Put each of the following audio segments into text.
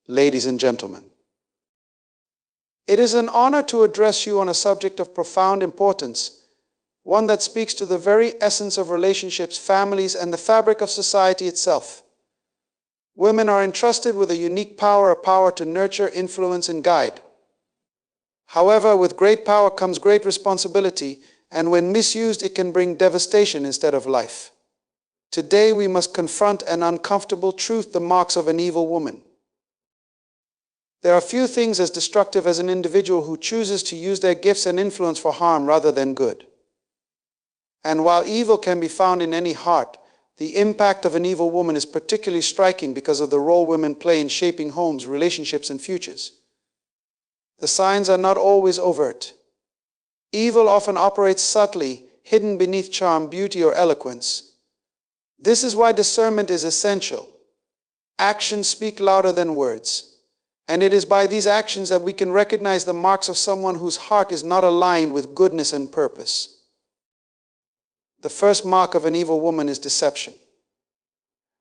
Ladies and gentlemen, it is an honor to address you on a subject of profound importance, one that speaks to the very essence of relationships, families, and the fabric of society itself. Women are entrusted with a unique power, a power to nurture, influence, and guide. However, with great power comes great responsibility, and when misused, it can bring devastation instead of life. Today, we must confront an uncomfortable truth: the marks of an evil woman. There are few things as destructive as an individual who chooses to use their gifts and influence for harm rather than good. And while evil can be found in any heart, the impact of an evil woman is particularly striking because of the role women play in shaping homes, relationships, and futures. The signs are not always overt. Evil often operates subtly, hidden beneath charm, beauty, or eloquence. This is why discernment is essential. Actions speak louder than words. And it is by these actions that we can recognize the marks of someone whose heart is not aligned with goodness and purpose. The first mark of an evil woman is deception.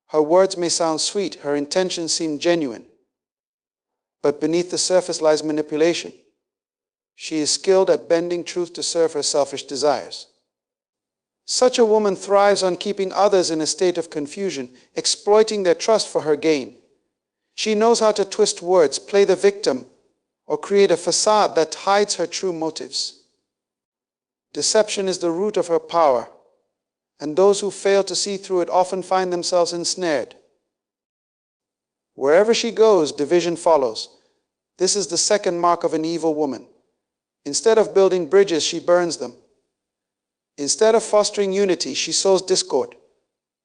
Her words may sound sweet, her intentions seem genuine, but beneath the surface lies manipulation. She is skilled at bending truth to serve her selfish desires. Such a woman thrives on keeping others in a state of confusion, exploiting their trust for her gain. She knows how to twist words, play the victim, or create a facade that hides her true motives. Deception is the root of her power, and those who fail to see through it often find themselves ensnared. Wherever she goes, division follows. This is the second mark of an evil woman. Instead of building bridges, she burns them. Instead of fostering unity, she sows discord.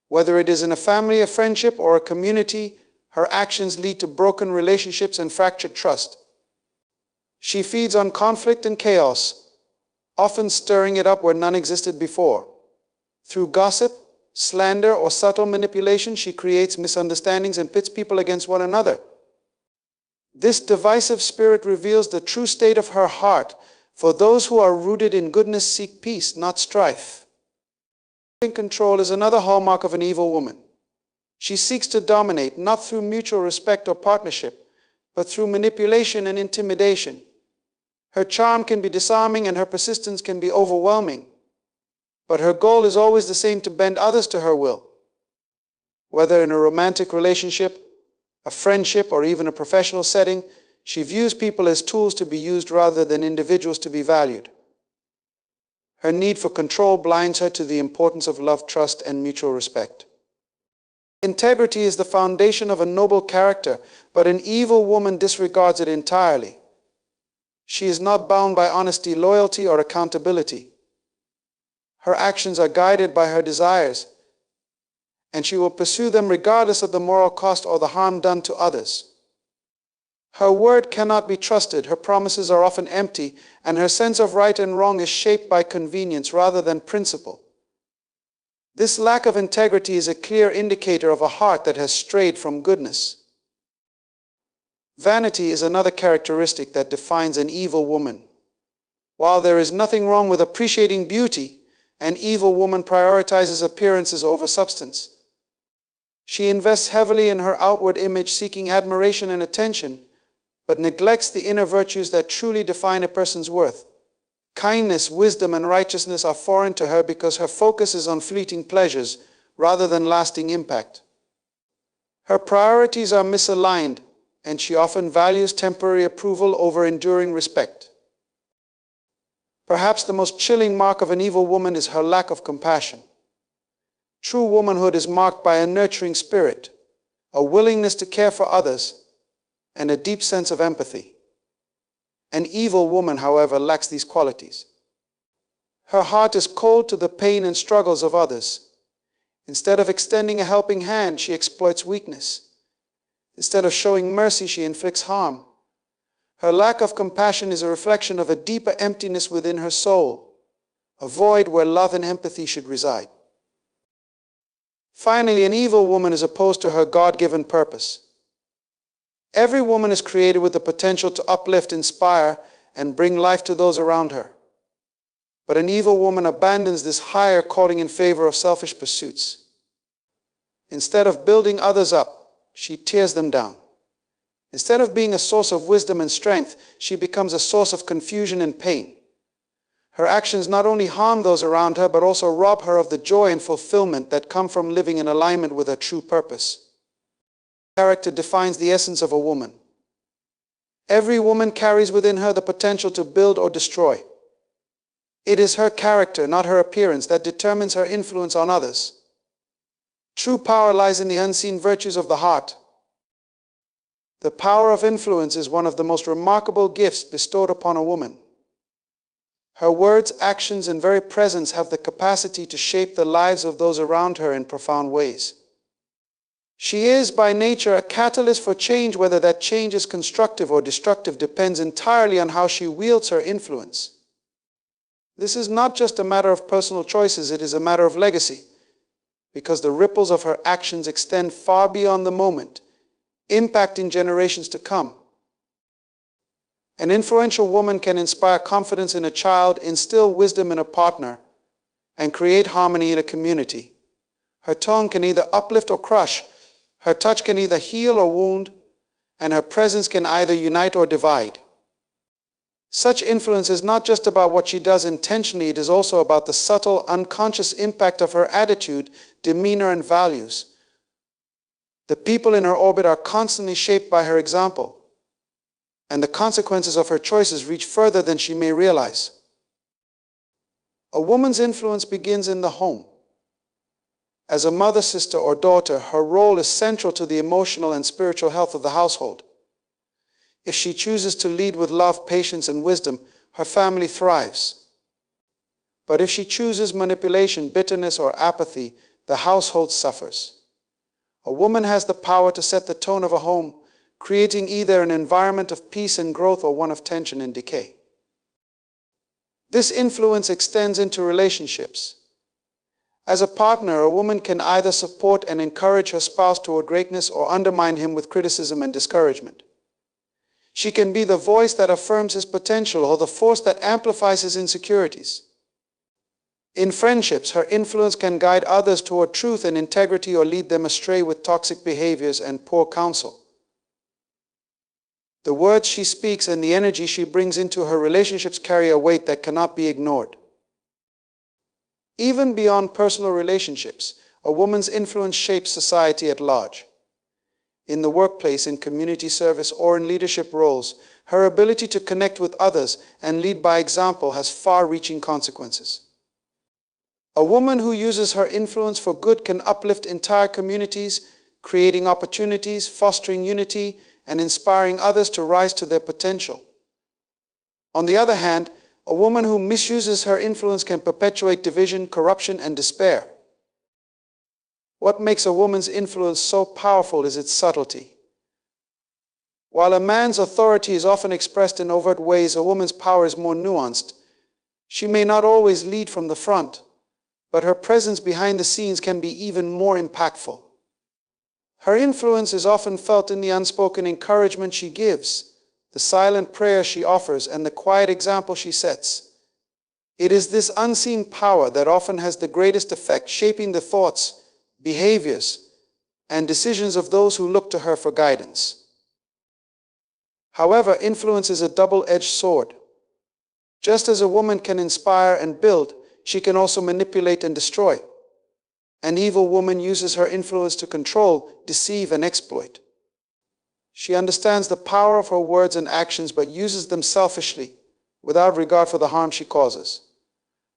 Whether it is in a family, a friendship, or a community, her actions lead to broken relationships and fractured trust. She feeds on conflict and chaos, often stirring it up where none existed before. Through gossip, slander, or subtle manipulation, she creates misunderstandings and pits people against one another. This divisive spirit reveals the true state of her heart, for those who are rooted in goodness seek peace, not strife. Control is another hallmark of an evil woman. She seeks to dominate, not through mutual respect or partnership, but through manipulation and intimidation. Her charm can be disarming and her persistence can be overwhelming. But her goal is always the same: to bend others to her will. Whether in a romantic relationship, a friendship, or even a professional setting, she views people as tools to be used rather than individuals to be valued. Her need for control blinds her to the importance of love, trust, and mutual respect. Integrity is the foundation of a noble character, but an evil woman disregards it entirely. She is not bound by honesty, loyalty, or accountability. Her actions are guided by her desires, and she will pursue them regardless of the moral cost or the harm done to others. Her word cannot be trusted, her promises are often empty, and her sense of right and wrong is shaped by convenience rather than principle. This lack of integrity is a clear indicator of a heart that has strayed from goodness. Vanity is another characteristic that defines an evil woman. While there is nothing wrong with appreciating beauty, an evil woman prioritizes appearances over substance. She invests heavily in her outward image, seeking admiration and attention, but neglects the inner virtues that truly define a person's worth. Kindness, wisdom, and righteousness are foreign to her because her focus is on fleeting pleasures rather than lasting impact. Her priorities are misaligned, and she often values temporary approval over enduring respect. Perhaps the most chilling mark of an evil woman is her lack of compassion. True womanhood is marked by a nurturing spirit, a willingness to care for others, and a deep sense of empathy. An evil woman, however, lacks these qualities. Her heart is cold to the pain and struggles of others. Instead of extending a helping hand, she exploits weakness. Instead of showing mercy, she inflicts harm. Her lack of compassion is a reflection of a deeper emptiness within her soul, a void where love and empathy should reside. Finally, an evil woman is opposed to her God-given purpose. Every woman is created with the potential to uplift, inspire, and bring life to those around her. But an evil woman abandons this higher calling in favor of selfish pursuits. Instead of building others up, she tears them down. Instead of being a source of wisdom and strength, she becomes a source of confusion and pain. Her actions not only harm those around her, but also rob her of the joy and fulfillment that come from living in alignment with her true purpose. Character defines the essence of a woman. Every woman carries within her the potential to build or destroy. It is her character, not her appearance, that determines her influence on others. True power lies in the unseen virtues of the heart. The power of influence is one of the most remarkable gifts bestowed upon a woman. Her words, actions, and very presence have the capacity to shape the lives of those around her in profound ways. She is, by nature, a catalyst for change. Whether that change is constructive or destructive depends entirely on how she wields her influence. This is not just a matter of personal choices, it is a matter of legacy, because the ripples of her actions extend far beyond the moment, impacting generations to come. An influential woman can inspire confidence in a child, instill wisdom in a partner, and create harmony in a community. Her tongue can either uplift or crush. Her touch can either heal or wound, and her presence can either unite or divide. Such influence is not just about what she does intentionally, it is also about the subtle, unconscious impact of her attitude, demeanor, and values. The people in her orbit are constantly shaped by her example, and the consequences of her choices reach further than she may realize. A woman's influence begins in the home. As a mother, sister, or daughter, her role is central to the emotional and spiritual health of the household. If she chooses to lead with love, patience, and wisdom, her family thrives. But if she chooses manipulation, bitterness, or apathy, the household suffers. A woman has the power to set the tone of a home, creating either an environment of peace and growth or one of tension and decay. This influence extends into relationships. As a partner, a woman can either support and encourage her spouse toward greatness or undermine him with criticism and discouragement. She can be the voice that affirms his potential or the force that amplifies his insecurities. In friendships, her influence can guide others toward truth and integrity or lead them astray with toxic behaviors and poor counsel. The words she speaks and the energy she brings into her relationships carry a weight that cannot be ignored. Even beyond personal relationships, a woman's influence shapes society at large. In the workplace, in community service, or in leadership roles, her ability to connect with others and lead by example has far-reaching consequences. A woman who uses her influence for good can uplift entire communities, creating opportunities, fostering unity, and inspiring others to rise to their potential. On the other hand, a woman who misuses her influence can perpetuate division, corruption, and despair. What makes a woman's influence so powerful is its subtlety. While a man's authority is often expressed in overt ways, a woman's power is more nuanced. She may not always lead from the front, but her presence behind the scenes can be even more impactful. Her influence is often felt in the unspoken encouragement she gives, the silent prayer she offers, and the quiet example she sets. It is this unseen power that often has the greatest effect, shaping the thoughts, behaviors, and decisions of those who look to her for guidance. However, influence is a double-edged sword. Just as a woman can inspire and build, she can also manipulate and destroy. An evil woman uses her influence to control, deceive, and exploit. She understands the power of her words and actions, but uses them selfishly, without regard for the harm she causes.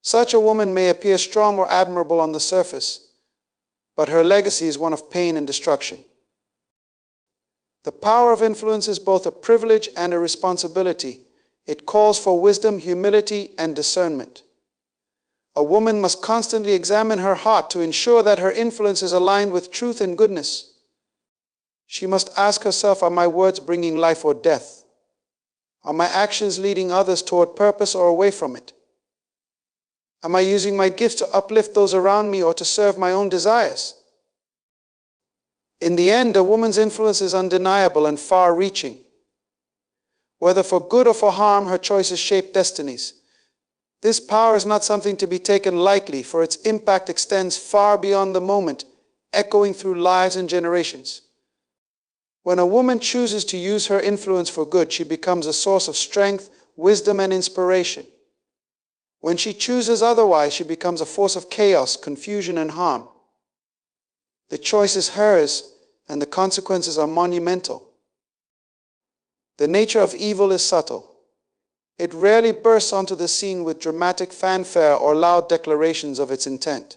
Such a woman may appear strong or admirable on the surface, but her legacy is one of pain and destruction. The power of influence is both a privilege and a responsibility. It calls for wisdom, humility, and discernment. A woman must constantly examine her heart to ensure that her influence is aligned with truth and goodness. She must ask herself, are my words bringing life or death? Are my actions leading others toward purpose or away from it? Am I using my gifts to uplift those around me or to serve my own desires? In the end, a woman's influence is undeniable and far-reaching. Whether for good or for harm, her choices shape destinies. This power is not something to be taken lightly, for its impact extends far beyond the moment, echoing through lives and generations. When a woman chooses to use her influence for good, she becomes a source of strength, wisdom, and inspiration. When she chooses otherwise, she becomes a force of chaos, confusion, and harm. The choice is hers, and the consequences are monumental. The nature of evil is subtle. It rarely bursts onto the scene with dramatic fanfare or loud declarations of its intent.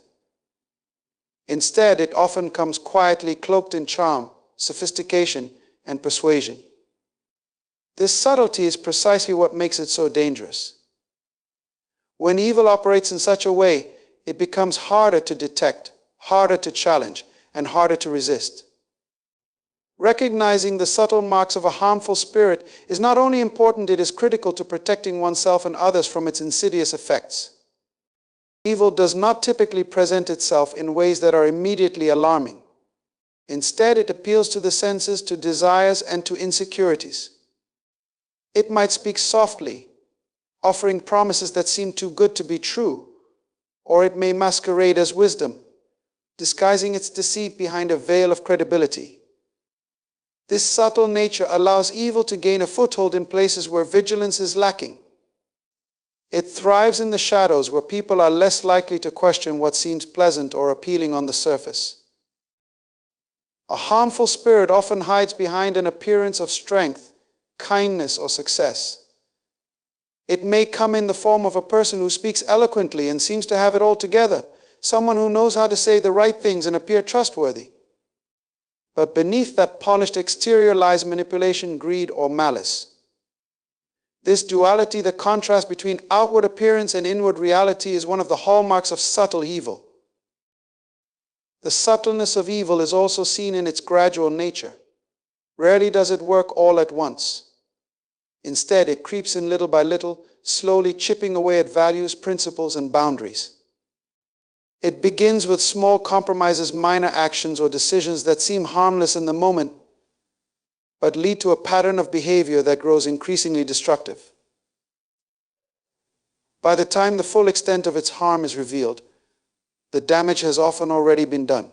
Instead, it often comes quietly cloaked in charm, sophistication, and persuasion. This subtlety is precisely what makes it so dangerous. When evil operates in such a way, it becomes harder to detect, harder to challenge, and harder to resist. Recognizing the subtle marks of a harmful spirit is not only important, it is critical to protecting oneself and others from its insidious effects. Evil does not typically present itself in ways that are immediately alarming. Instead, it appeals to the senses, to desires, and to insecurities. It might speak softly, offering promises that seem too good to be true, or it may masquerade as wisdom, disguising its deceit behind a veil of credibility. This subtle nature allows evil to gain a foothold in places where vigilance is lacking. It thrives in the shadows, where people are less likely to question what seems pleasant or appealing on the surface. A harmful spirit often hides behind an appearance of strength, kindness, or success. It may come in the form of a person who speaks eloquently and seems to have it all together, someone who knows how to say the right things and appear trustworthy. But beneath that polished exterior lies manipulation, greed, or malice. This duality, the contrast between outward appearance and inward reality, is one of the hallmarks of subtle evil. The subtleness of evil is also seen in its gradual nature. Rarely does it work all at once. Instead, it creeps in little by little, slowly chipping away at values, principles, and boundaries. It begins with small compromises, minor actions, or decisions that seem harmless in the moment, but lead to a pattern of behavior that grows increasingly destructive. By the time the full extent of its harm is revealed, the damage has often already been done.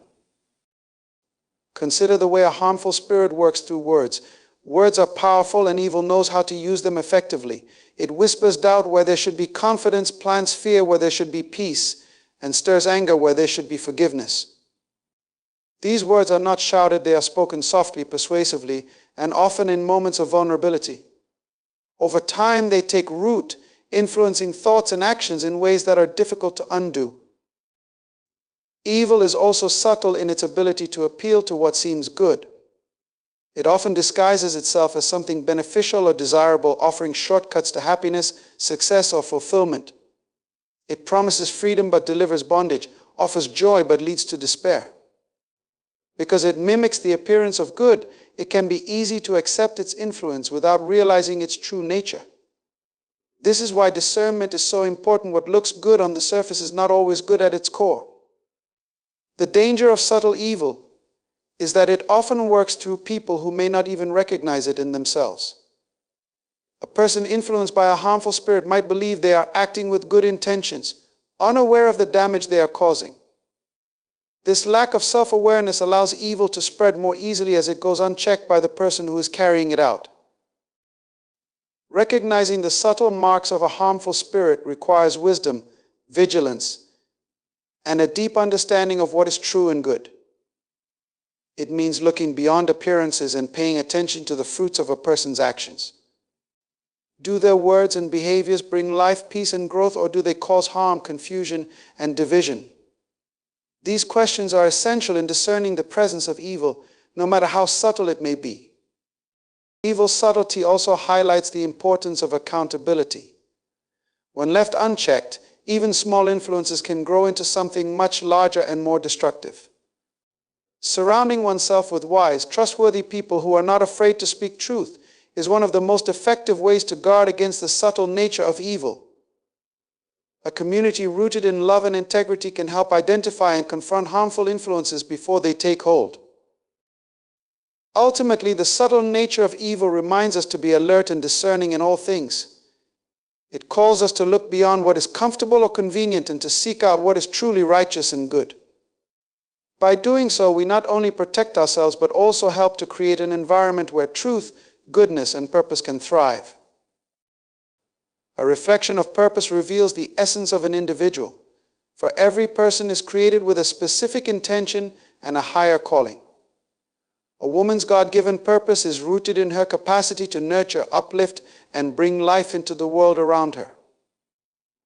Consider the way a harmful spirit works through words. Words are powerful, and evil knows how to use them effectively. It whispers doubt where there should be confidence, plants fear where there should be peace, and stirs anger where there should be forgiveness. These words are not shouted, they are spoken softly, persuasively, and often in moments of vulnerability. Over time, they take root, influencing thoughts and actions in ways that are difficult to undo. Evil is also subtle in its ability to appeal to what seems good. It often disguises itself as something beneficial or desirable, offering shortcuts to happiness, success, or fulfillment. It promises freedom but delivers bondage, offers joy but leads to despair. Because it mimics the appearance of good, it can be easy to accept its influence without realizing its true nature. This is why discernment is so important. What looks good on the surface is not always good at its core. The danger of subtle evil is that it often works through people who may not even recognize it in themselves. A person influenced by a harmful spirit might believe they are acting with good intentions, unaware of the damage they are causing. This lack of self-awareness allows evil to spread more easily as it goes unchecked by the person who is carrying it out. Recognizing the subtle marks of a harmful spirit requires wisdom, vigilance, and a deep understanding of what is true and good. It means looking beyond appearances and paying attention to the fruits of a person's actions. Do their words and behaviors bring life, peace, and growth, or do they cause harm, confusion, and division? These questions are essential in discerning the presence of evil, no matter how subtle it may be. Evil's subtlety also highlights the importance of accountability. When left unchecked, even small influences can grow into something much larger and more destructive. Surrounding oneself with wise, trustworthy people who are not afraid to speak truth is one of the most effective ways to guard against the subtle nature of evil. A community rooted in love and integrity can help identify and confront harmful influences before they take hold. Ultimately, the subtle nature of evil reminds us to be alert and discerning in all things. It calls us to look beyond what is comfortable or convenient and to seek out what is truly righteous and good. By doing so, we not only protect ourselves, but also help to create an environment where truth, goodness, and purpose can thrive. A reflection of purpose reveals the essence of an individual, for every person is created with a specific intention and a higher calling. A woman's God-given purpose is rooted in her capacity to nurture, uplift, and bring life into the world around her.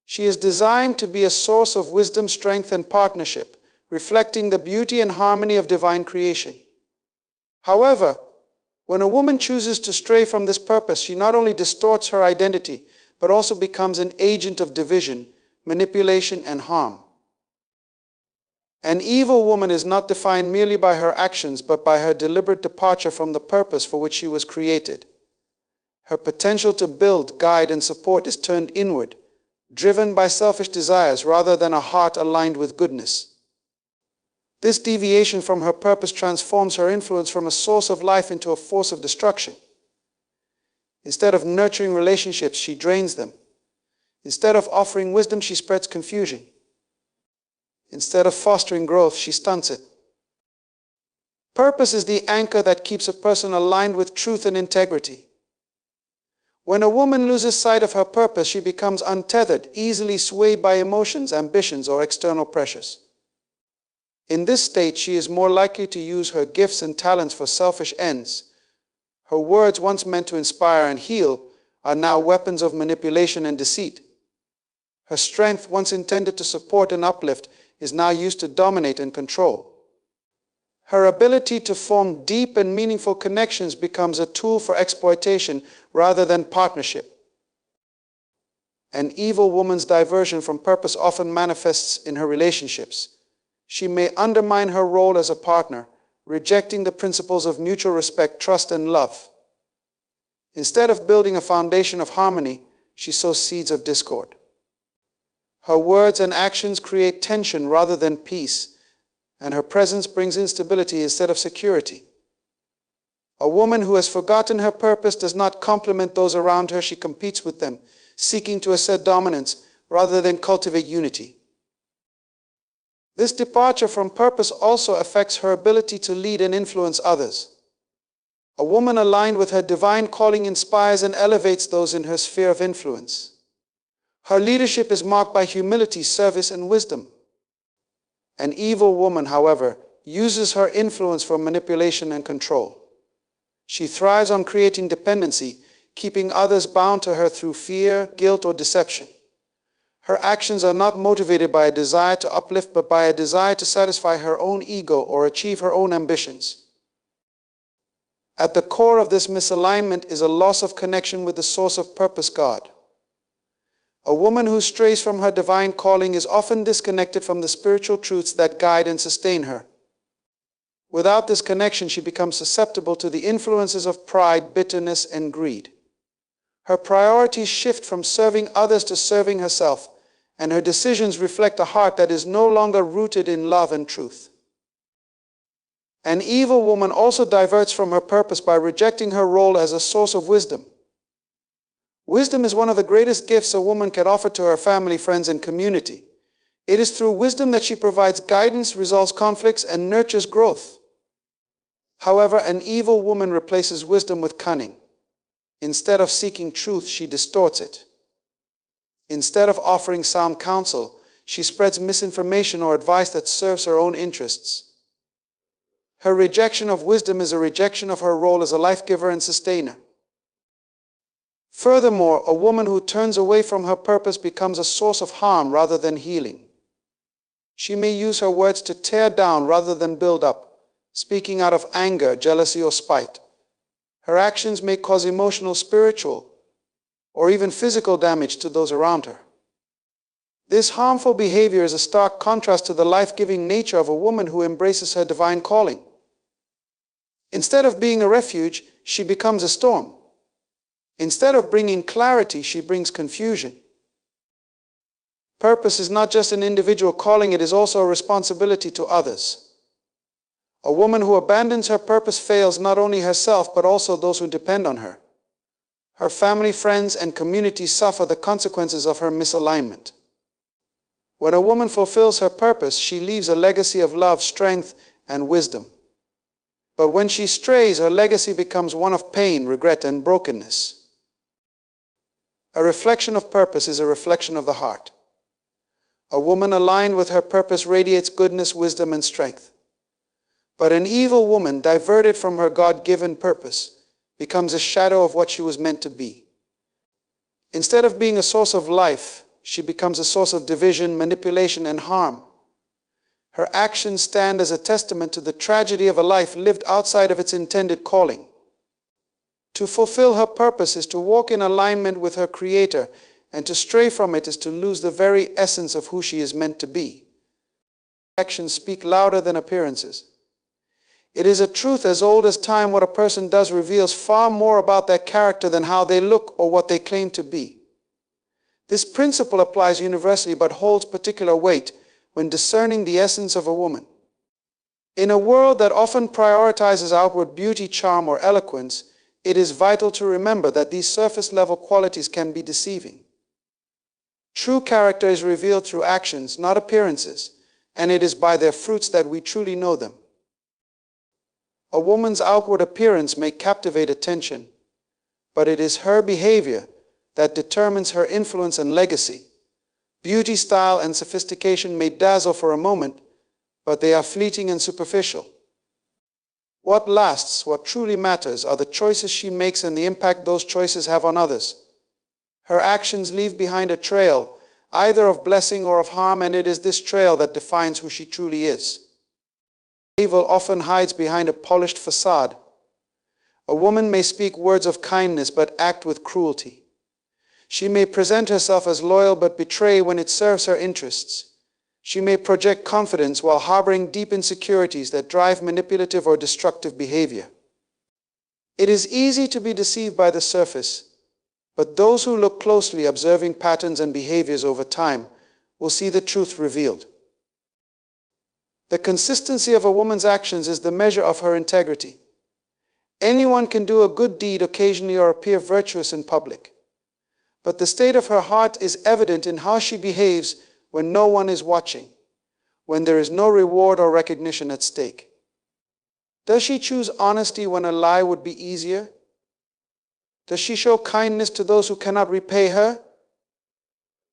She is designed to be a source of wisdom, strength, and partnership, reflecting the beauty and harmony of divine creation. However, when a woman chooses to stray from this purpose, she not only distorts her identity, but also becomes an agent of division, manipulation, and harm. An evil woman is not defined merely by her actions, but by her deliberate departure from the purpose for which she was created. Her potential to build, guide, and support is turned inward, driven by selfish desires rather than a heart aligned with goodness. This deviation from her purpose transforms her influence from a source of life into a force of destruction. Instead of nurturing relationships, she drains them. Instead of offering wisdom, she spreads confusion. Instead of fostering growth, she stunts it. Purpose is the anchor that keeps a person aligned with truth and integrity. When a woman loses sight of her purpose, she becomes untethered, easily swayed by emotions, ambitions, or external pressures. In this state, she is more likely to use her gifts and talents for selfish ends. Her words, once meant to inspire and heal, are now weapons of manipulation and deceit. Her strength, once intended to support and uplift, is now used to dominate and control. Her ability to form deep and meaningful connections becomes a tool for exploitation rather than partnership. An evil woman's diversion from purpose often manifests in her relationships. She may undermine her role as a partner, rejecting the principles of mutual respect, trust, and love. Instead of building a foundation of harmony, she sows seeds of discord. Her words and actions create tension rather than peace, and her presence brings instability instead of security. A woman who has forgotten her purpose does not compliment those around her, she competes with them, seeking to assert dominance rather than cultivate unity. This departure from purpose also affects her ability to lead and influence others. A woman aligned with her divine calling inspires and elevates those in her sphere of influence. Her leadership is marked by humility, service, and wisdom. An evil woman, however, uses her influence for manipulation and control. She thrives on creating dependency, keeping others bound to her through fear, guilt, or deception. Her actions are not motivated by a desire to uplift, but by a desire to satisfy her own ego or achieve her own ambitions. At the core of this misalignment is a loss of connection with the source of purpose, God. A woman who strays from her divine calling is often disconnected from the spiritual truths that guide and sustain her. Without this connection, she becomes susceptible to the influences of pride, bitterness, and greed. Her priorities shift from serving others to serving herself, and her decisions reflect a heart that is no longer rooted in love and truth. An evil woman also diverts from her purpose by rejecting her role as a source of wisdom. Wisdom is one of the greatest gifts a woman can offer to her family, friends, and community. It is through wisdom that she provides guidance, resolves conflicts, and nurtures growth. However, an evil woman replaces wisdom with cunning. Instead of seeking truth, she distorts it. Instead of offering sound counsel, she spreads misinformation or advice that serves her own interests. Her rejection of wisdom is a rejection of her role as a life giver and sustainer. Furthermore, a woman who turns away from her purpose becomes a source of harm rather than healing. She may use her words to tear down rather than build up, speaking out of anger, jealousy, or spite. Her actions may cause emotional, spiritual, or even physical damage to those around her. This harmful behavior is a stark contrast to the life-giving nature of a woman who embraces her divine calling. Instead of being a refuge, she becomes a storm. Instead of bringing clarity, she brings confusion. Purpose is not just an individual calling, it is also a responsibility to others. A woman who abandons her purpose fails not only herself, but also those who depend on her. Her family, friends, and community suffer the consequences of her misalignment. When a woman fulfills her purpose, she leaves a legacy of love, strength, and wisdom. But when she strays, her legacy becomes one of pain, regret, and brokenness. A reflection of purpose is a reflection of the heart. A woman aligned with her purpose radiates goodness, wisdom, and strength. But an evil woman, diverted from her God-given purpose, becomes a shadow of what she was meant to be. Instead of being a source of life, she becomes a source of division, manipulation, and harm. Her actions stand as a testament to the tragedy of a life lived outside of its intended calling. To fulfill her purpose is to walk in alignment with her Creator, and to stray from it is to lose the very essence of who she is meant to be. Actions speak louder than appearances. It is a truth as old as time. What a person does reveals far more about their character than how they look or what they claim to be. This principle applies universally but holds particular weight when discerning the essence of a woman. In a world that often prioritizes outward beauty, charm, or eloquence, it is vital to remember that these surface-level qualities can be deceiving. True character is revealed through actions, not appearances, and it is by their fruits that we truly know them. A woman's outward appearance may captivate attention, but it is her behavior that determines her influence and legacy. Beauty, style, and sophistication may dazzle for a moment, but they are fleeting and superficial. What lasts, what truly matters, are the choices she makes and the impact those choices have on others. Her actions leave behind a trail, either of blessing or of harm, and it is this trail that defines who she truly is. Evil often hides behind a polished facade. A woman may speak words of kindness but act with cruelty. She may present herself as loyal but betray when it serves her interests. She may project confidence while harboring deep insecurities that drive manipulative or destructive behavior. It is easy to be deceived by the surface, but those who look closely, observing patterns and behaviors over time, will see the truth revealed. The consistency of a woman's actions is the measure of her integrity. Anyone can do a good deed occasionally or appear virtuous in public, but the state of her heart is evident in how she behaves when no one is watching, when there is no reward or recognition at stake. Does she choose honesty when a lie would be easier? Does she show kindness to those who cannot repay her?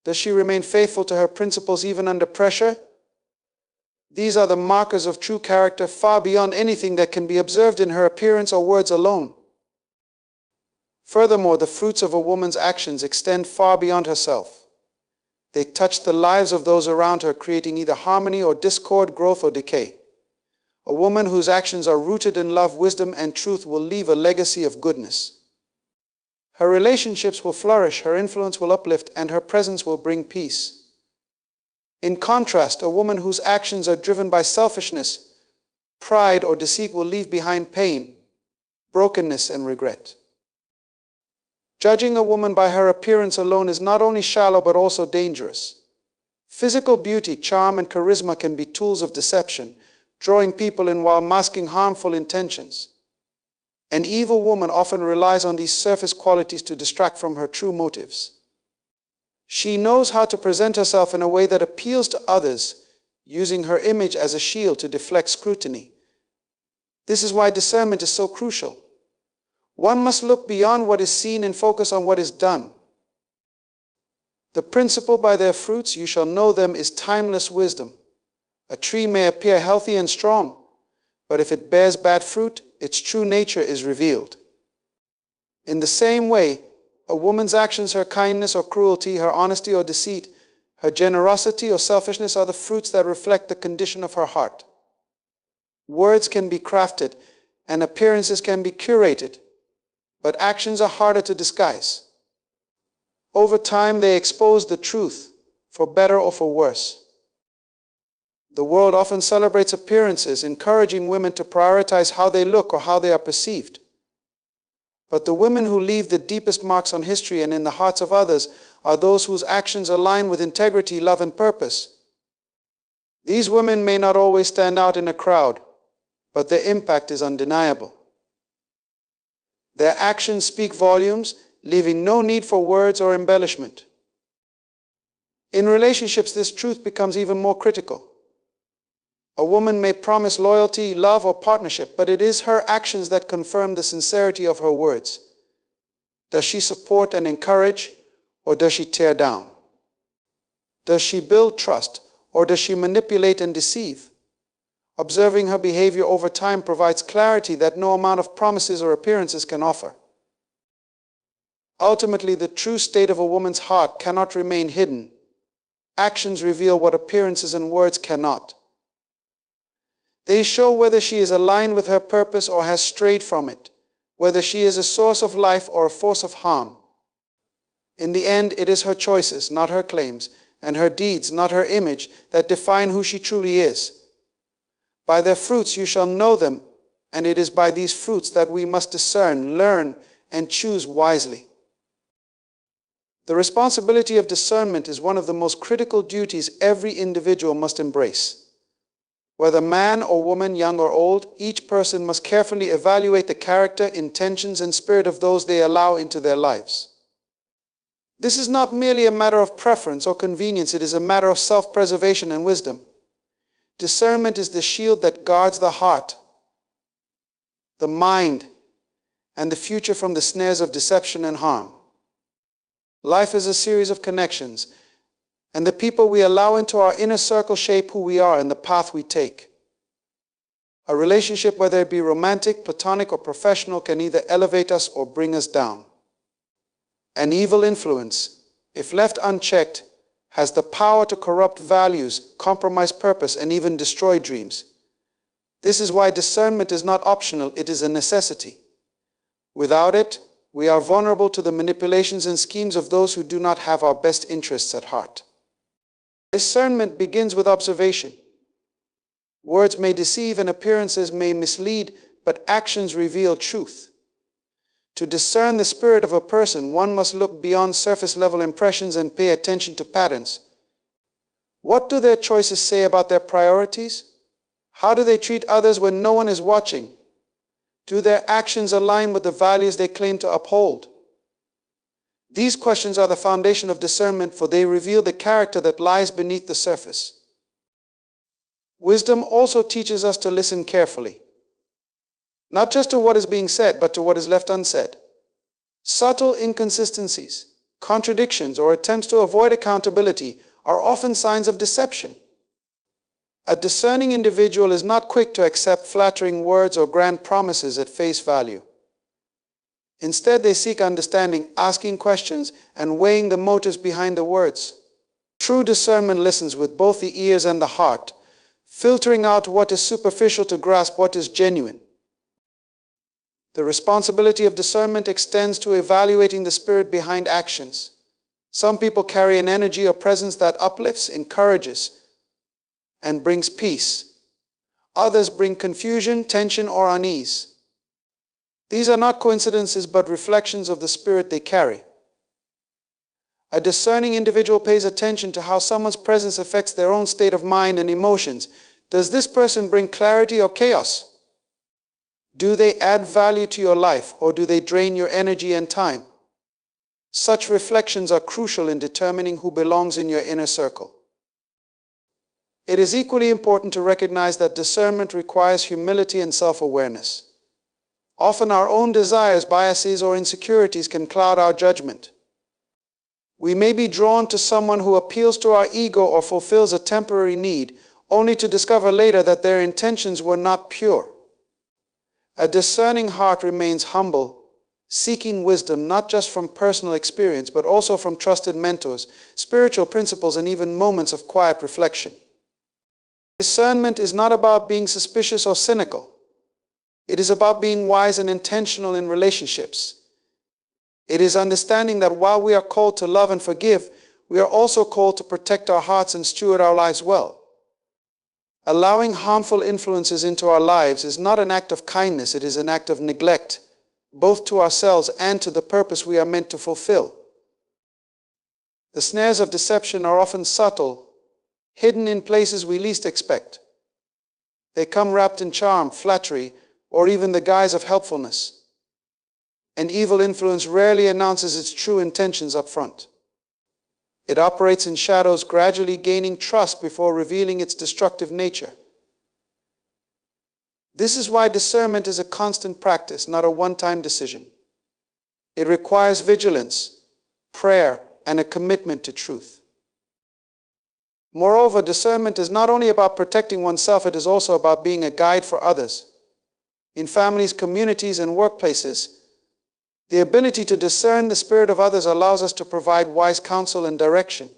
Does she remain faithful to her principles even under pressure? These are the markers of true character, far beyond anything that can be observed in her appearance or words alone. Furthermore, the fruits of a woman's actions extend far beyond herself. They touch the lives of those around her, creating either harmony or discord, growth or decay. A woman whose actions are rooted in love, wisdom, and truth will leave a legacy of goodness. Her relationships will flourish, her influence will uplift, and her presence will bring peace. In contrast, a woman whose actions are driven by selfishness, pride, or deceit will leave behind pain, brokenness, and regret. Judging a woman by her appearance alone is not only shallow but also dangerous. Physical beauty, charm, and charisma can be tools of deception, drawing people in while masking harmful intentions. An evil woman often relies on these surface qualities to distract from her true motives. She knows how to present herself in a way that appeals to others, using her image as a shield to deflect scrutiny. This is why discernment is so crucial. One must look beyond what is seen and focus on what is done. The principle, by their fruits you shall know them, is timeless wisdom. A tree may appear healthy and strong, but if it bears bad fruit, its true nature is revealed. In the same way, a woman's actions, her kindness or cruelty, her honesty or deceit, her generosity or selfishness are the fruits that reflect the condition of her heart. Words can be crafted and appearances can be curated, but actions are harder to disguise. Over time, they expose the truth, for better or for worse. The world often celebrates appearances, encouraging women to prioritize how they look or how they are perceived. But the women who leave the deepest marks on history and in the hearts of others are those whose actions align with integrity, love, and purpose. These women may not always stand out in a crowd, but their impact is undeniable. Their actions speak volumes, leaving no need for words or embellishment. In relationships, this truth becomes even more critical. A woman may promise loyalty, love, or partnership, but it is her actions that confirm the sincerity of her words. Does she support and encourage, or does she tear down? Does she build trust, or does she manipulate and deceive? Observing her behavior over time provides clarity that no amount of promises or appearances can offer. Ultimately, the true state of a woman's heart cannot remain hidden. Actions reveal what appearances and words cannot. They show whether she is aligned with her purpose or has strayed from it, whether she is a source of life or a force of harm. In the end, it is her choices, not her claims, and her deeds, not her image, that define who she truly is. By their fruits you shall know them, and it is by these fruits that we must discern, learn, and choose wisely. The responsibility of discernment is one of the most critical duties every individual must embrace. Whether man or woman, young or old, each person must carefully evaluate the character, intentions, and spirit of those they allow into their lives. This is not merely a matter of preference or convenience, it is a matter of self-preservation and wisdom. Discernment is the shield that guards the heart, the mind, and the future from the snares of deception and harm. Life is a series of connections, and the people we allow into our inner circle shape who we are and the path we take. A relationship, whether it be romantic, platonic, or professional, can either elevate us or bring us down. An evil influence, if left unchecked, has the power to corrupt values, compromise purpose, and even destroy dreams. This is why discernment is not optional, it is a necessity. Without it, we are vulnerable to the manipulations and schemes of those who do not have our best interests at heart. Discernment begins with observation. Words may deceive and appearances may mislead, but actions reveal truth. To discern the spirit of a person, one must look beyond surface-level impressions and pay attention to patterns. What do their choices say about their priorities? How do they treat others when no one is watching? Do their actions align with the values they claim to uphold? These questions are the foundation of discernment, for they reveal the character that lies beneath the surface. Wisdom also teaches us to listen carefully, not just to what is being said, but to what is left unsaid. Subtle inconsistencies, contradictions, or attempts to avoid accountability are often signs of deception. A discerning individual is not quick to accept flattering words or grand promises at face value. Instead, they seek understanding, asking questions, and weighing the motives behind the words. True discernment listens with both the ears and the heart, filtering out what is superficial to grasp what is genuine. The responsibility of discernment extends to evaluating the spirit behind actions. Some people carry an energy or presence that uplifts, encourages, and brings peace. Others bring confusion, tension, or unease. These are not coincidences, but reflections of the spirit they carry. A discerning individual pays attention to how someone's presence affects their own state of mind and emotions. Does this person bring clarity or chaos? Do they add value to your life, or do they drain your energy and time? Such reflections are crucial in determining who belongs in your inner circle. It is equally important to recognize that discernment requires humility and self-awareness. Often our own desires, biases, or insecurities can cloud our judgment. We may be drawn to someone who appeals to our ego or fulfills a temporary need, only to discover later that their intentions were not pure. A discerning heart remains humble, seeking wisdom not just from personal experience, but also from trusted mentors, spiritual principles, and even moments of quiet reflection. Discernment is not about being suspicious or cynical. It is about being wise and intentional in relationships. It is understanding that while we are called to love and forgive, we are also called to protect our hearts and steward our lives well. Allowing harmful influences into our lives is not an act of kindness, it is an act of neglect, both to ourselves and to the purpose we are meant to fulfill. The snares of deception are often subtle, hidden in places we least expect. They come wrapped in charm, flattery, or even the guise of helpfulness. An evil influence rarely announces its true intentions up front. It operates in shadows, gradually gaining trust before revealing its destructive nature. This is why discernment is a constant practice, not a one-time decision. It requires vigilance, prayer, and a commitment to truth. Moreover, discernment is not only about protecting oneself, it is also about being a guide for others. In families, communities, and workplaces, the ability to discern the spirit of others allows us to provide wise counsel and direction.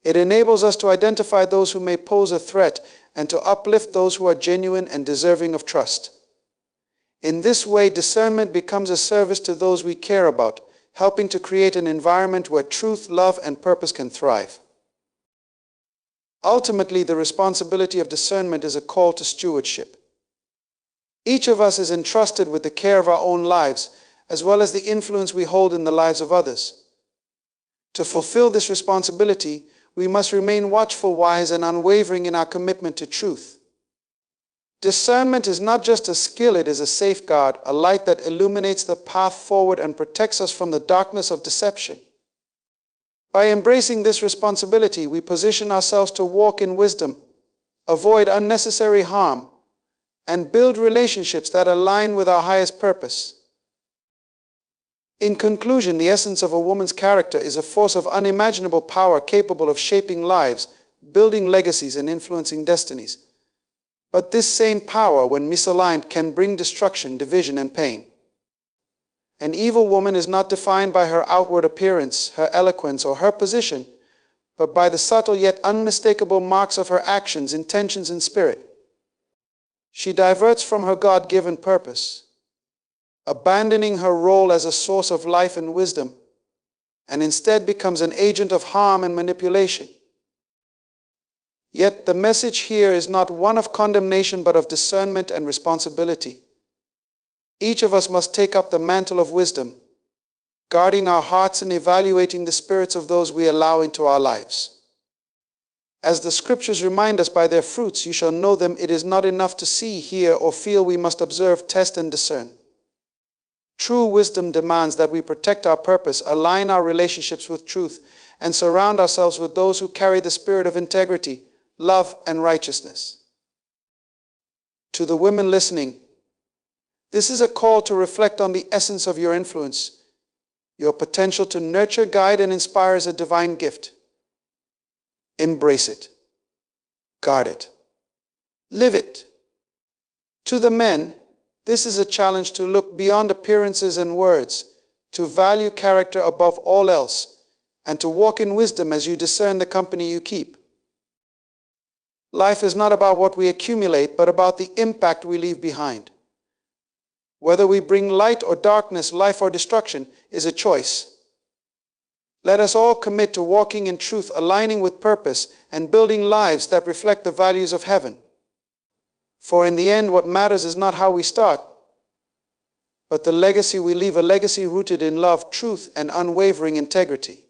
It enables us to identify those who may pose a threat and to uplift those who are genuine and deserving of trust. In this way, discernment becomes a service to those we care about, helping to create an environment where truth, love, and purpose can thrive. Ultimately, the responsibility of discernment is a call to stewardship. Each of us is entrusted with the care of our own lives, as well as the influence we hold in the lives of others. To fulfill this responsibility, we must remain watchful, wise, and unwavering in our commitment to truth. Discernment is not just a skill, it is a safeguard, a light that illuminates the path forward and protects us from the darkness of deception. By embracing this responsibility, we position ourselves to walk in wisdom, avoid unnecessary harm, and build relationships that align with our highest purpose. In conclusion, the essence of a woman's character is a force of unimaginable power capable of shaping lives, building legacies, and influencing destinies. But this same power, when misaligned, can bring destruction, division, and pain. An evil woman is not defined by her outward appearance, her eloquence, or her position, but by the subtle yet unmistakable marks of her actions, intentions, and spirit. She diverts from her God-given purpose, abandoning her role as a source of life and wisdom, and instead becomes an agent of harm and manipulation. Yet the message here is not one of condemnation, but of discernment and responsibility. Each of us must take up the mantle of wisdom, guarding our hearts and evaluating the spirits of those we allow into our lives. As the scriptures remind us, by their fruits you shall know them. It is not enough to see, hear, or feel. We must observe, test, and discern. True wisdom demands that we protect our purpose, align our relationships with truth, and surround ourselves with those who carry the spirit of integrity, love, and righteousness. To the women listening, this is a call to reflect on the essence of your influence. Your potential to nurture, guide, and inspire is a divine gift. Embrace it. Guard it. Live it. To the men, this is a challenge to look beyond appearances and words, to value character above all else, and to walk in wisdom as you discern the company you keep. Life is not about what we accumulate, but about the impact we leave behind. Whether we bring light or darkness, life or destruction, is a choice. Let us all commit to walking in truth, aligning with purpose, and building lives that reflect the values of heaven. For in the end, what matters is not how we start, but the legacy we leave, a legacy rooted in love, truth, and unwavering integrity.